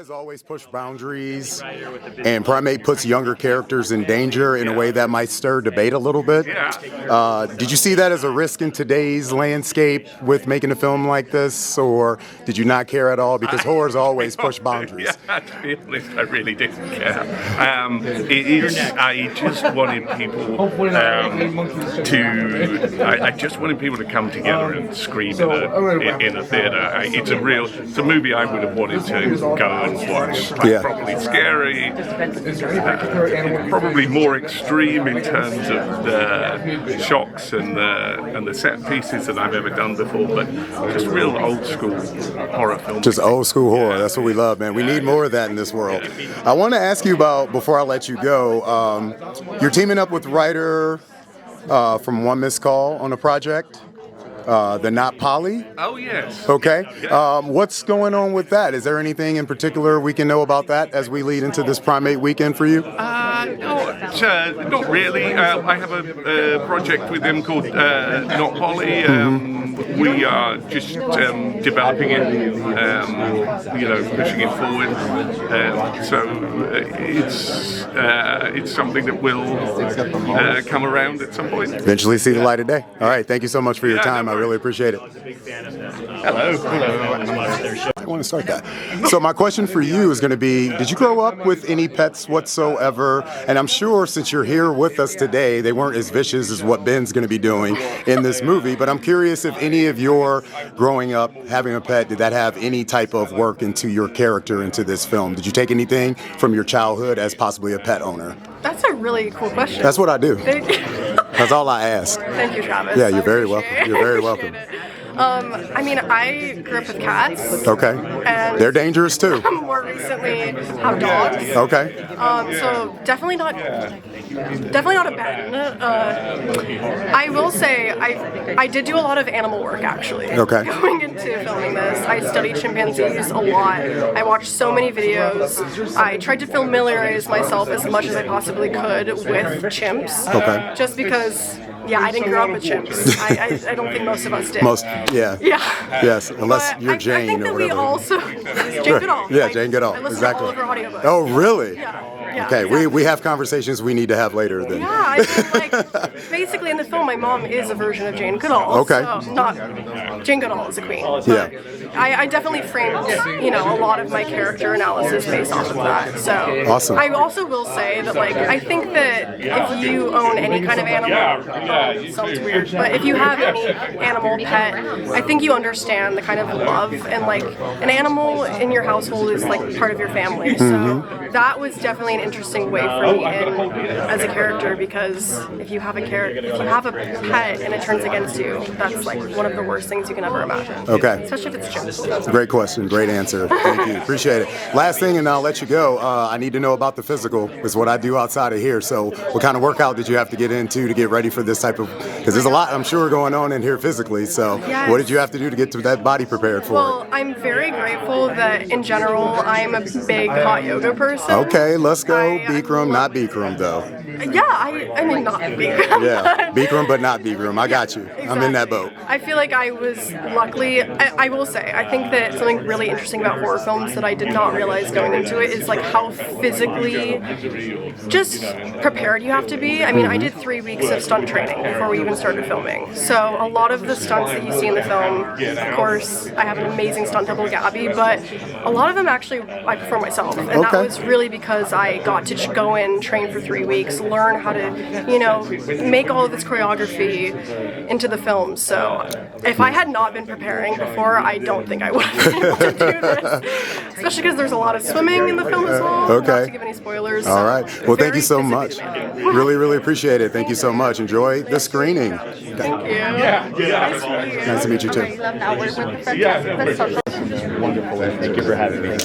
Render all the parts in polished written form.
has always pushed boundaries, and Primate puts younger characters in danger in a way that might stir debate a little bit. Did you see that as a risk in today's landscape with making a film like this, or did you not care at all? Because horror's always pushed boundaries. Yeah, to be honest, I really didn't care. I just wanted people I just wanted people to come together and scream in a theatre. It's a movie I would have wanted to go and watch. Probably scary, probably more extreme in terms of the shocks and the set pieces that I've ever done before, but just real old school horror films. Just old school horror. That's what we love, man. We need more of that in this world. I want to ask you about, before I let you go, you're teaming up with writer from One Missed Call on a project. The Not Polly? Oh, yes. Okay. What's going on with that? Is there anything in particular we can know about that as we lead into this Primate weekend for you? Not really. I have a project with them called Not Polly. We are just developing it, pushing it forward. So it's something that will come around at some point. Eventually see the light of day. All right. Thank you so much for your time. I really appreciate it. Hello. I want to start that. So my question for you is going to be, did you grow up with any pets whatsoever? And I'm sure since you're here with us today, they weren't as vicious as what Ben's going to be doing in this movie. But I'm curious if any of your growing up having a pet, did that have any type of work into your character into this film? Did you take anything from your childhood as possibly a pet owner? That's a really cool question. That's what I do. That's all I ask. Thank you, Travis. Yeah, you're very welcome. You're very welcome. I grew up with cats. Okay. And they're dangerous too. More recently, have dogs. Okay. So definitely not a Ben. I will say I did do a lot of animal work actually. Okay. Going into filming this, I studied chimpanzees a lot. I watched so many videos. I tried to familiarize myself as much as I possibly could with chimps. Okay. Just because. Yeah, I didn't grow up with chimps. I don't think most of us did. Yeah. Yes, unless you're Jane I think that or whatever. we also Jane Goodall. Yeah, Jane Goodall. I listen Exactly. to all of her audiobooks. Oh, really? Yeah. Okay, exactly. we have conversations we need to have later then. Yeah, I mean, basically in the film, my mom is a version of Jane Goodall. Okay. So not Jane Goodall is a queen. Yeah. I definitely framed, a lot of my character analysis based off of that. So Awesome. I also will say that, I think that if you own any kind of animal, it sounds weird, but if you have any animal pet, I think you understand the kind of love and an animal in your household is part of your family. So that was definitely an interesting way for me as a character, because if you have a pet and it turns against you, that's one of the worst things you can ever imagine. Okay. Especially if it's chimps. Great question. Great answer. Thank you. Appreciate it. Last thing, and I'll let you go. I need to know about the physical. Is what I do outside of here. So what kind of workout did you have to get into to get ready for this type of, because there's a lot, I'm sure, going on in here physically. So What did you have to do to get to that body prepared for Well, I'm very grateful that in general, I'm a big hot yoga person. Okay, let's go. Bikram, not Bikram though. Yeah, I mean, not Bikram. Yeah, Bikram, but not Bikram. I got you. Exactly. I'm in that boat. I feel like I was luckily, I will say, I think that something really interesting about horror films that I did not realize going into it is how physically just prepared you have to be. I mean, I did 3 weeks of stunt training before we even started filming. So a lot of the stunts that you see in the film, of course, I have an amazing stunt double, Gabby, but a lot of them actually I perform myself. And that was really because I got to go in, train for 3 weeks, learn how to, make all of this choreography into the film. So if I had not been preparing before, I don't think I would have been able to do this. Especially because there's a lot of swimming in the film as well. Okay. Not to give any spoilers. All right. Well, thank you so much. Really, really appreciate it. Thank you so much. Enjoy the screening. Thank you. Nice to meet you too. Wonderful. Thank you for having me.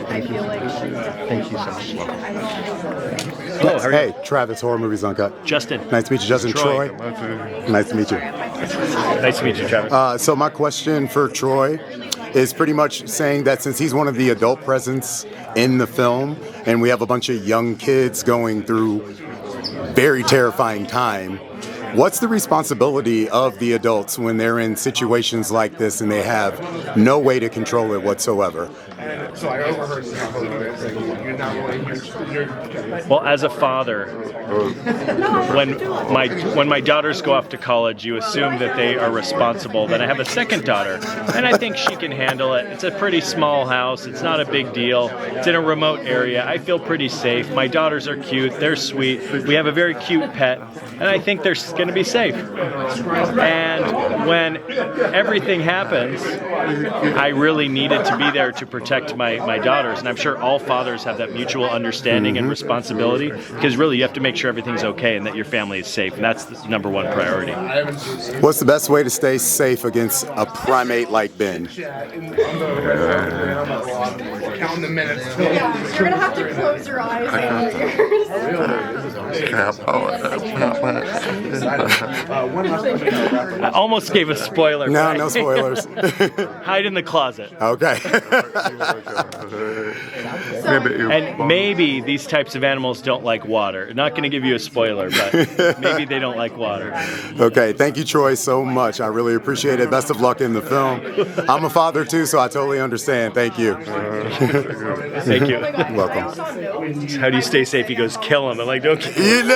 Thank you so much. Hey, Travis, Horror Movies Uncut. Justin. Nice to meet you, Justin. Troy. Nice to meet you. Nice to meet you, Travis. So my question for Troy is pretty much saying that since he's one of the adult presence in the film, and we have a bunch of young kids going through very terrifying time, what's the responsibility of the adults when they're in situations like this and they have no way to control it whatsoever? Well, as a father, when my daughters go off to college, you assume that they are responsible. Then I have a second daughter, and I think she can handle it. It's a pretty small house. It's not a big deal. It's in a remote area. I feel pretty safe. My daughters are cute. They're sweet. We have a very cute pet, and I think they're going to be safe. And when everything happens, I really needed to be there to protect my daughters. And I'm sure all fathers have that mutual understanding and responsibility, because really you have to make sure everything's okay and that your family is safe. And that's the number one priority. What's the best way to stay safe against a primate like Ben? Counting the minutes. Yeah, you're gonna have to close your eyes. I almost gave a spoiler. No, right? no spoilers. Hide in the closet. Okay. And maybe these types of animals don't like water. Not going to give you a spoiler, but maybe they don't like water. Okay, thank you, Troy, so much. I really appreciate it. Best of luck in the film. I'm a father, too, so I totally understand. Thank you. Thank you. Welcome. How do you stay safe? He goes, kill him. I'm like, don't kill him.